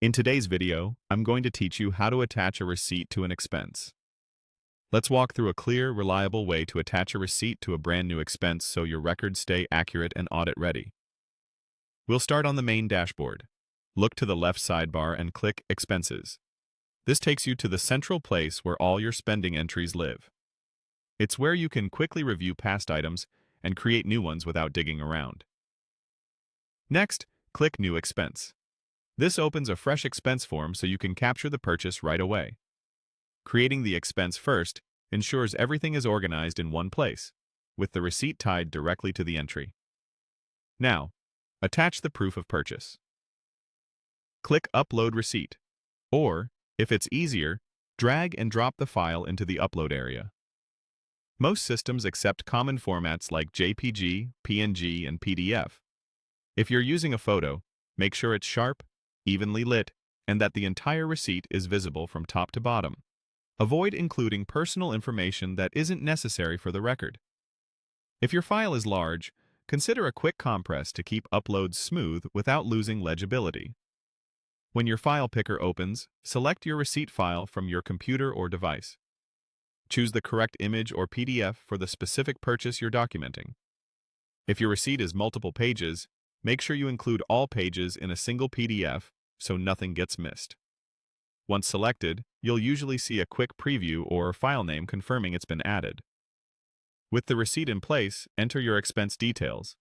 In today's video, I'm going to teach you how to attach a receipt to an expense. Let's walk through a clear, reliable way to attach a receipt to a brand new expense so your records stay accurate and audit-ready. We'll start on the main dashboard. Look to the left sidebar and click Expenses. This takes you to the central place where all your spending entries live. It's where you can quickly review past items and create new ones without digging around. Next, click New Expense. This opens a fresh expense form so you can capture the purchase right away. Creating the expense first ensures everything is organized in one place, with the receipt tied directly to the entry. Now, attach the proof of purchase. Click Upload Receipt, or, if it's easier, drag and drop the file into the upload area. Most systems accept common formats like JPG, PNG, and PDF. If you're using a photo, make sure it's sharp, evenly lit, and that the entire receipt is visible from top to bottom. Avoid including personal information that isn't necessary for the record. If your file is large, consider a quick compress to keep uploads smooth without losing legibility. When your file picker opens, select your receipt file from your computer or device. Choose the correct image or PDF for the specific purchase you're documenting. If your receipt is multiple pages, make sure you include all pages in a single PDF so nothing gets missed. Once selected, you'll usually see a quick preview or file name confirming it's been added. With the receipt in place, enter your expense details.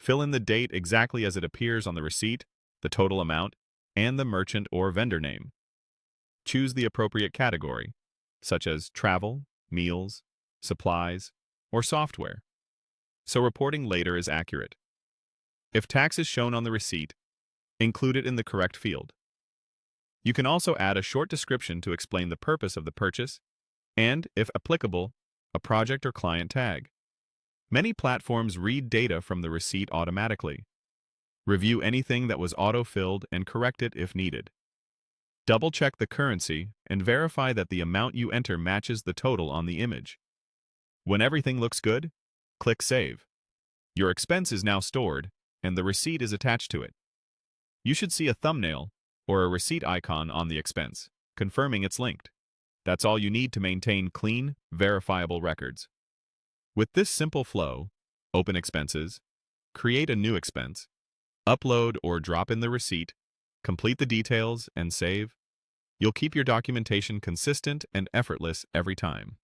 Fill in the date exactly as it appears on the receipt, the total amount, and the merchant or vendor name. Choose the appropriate category, such as travel, meals, supplies, or software, so reporting later is accurate. If tax is shown on the receipt, include it in the correct field. You can also add a short description to explain the purpose of the purchase and, if applicable, a project or client tag. Many platforms read data from the receipt automatically. Review anything that was auto-filled and correct it if needed. Double-check the currency and verify that the amount you enter matches the total on the image. When everything looks good, click Save. Your expense is now stored, and the receipt is attached to it. You should see a thumbnail or a receipt icon on the expense, confirming it's linked. That's all you need to maintain clean, verifiable records. With this simple flow, open expenses, create a new expense, upload or drop in the receipt, complete the details, and save, you'll keep your documentation consistent and effortless every time.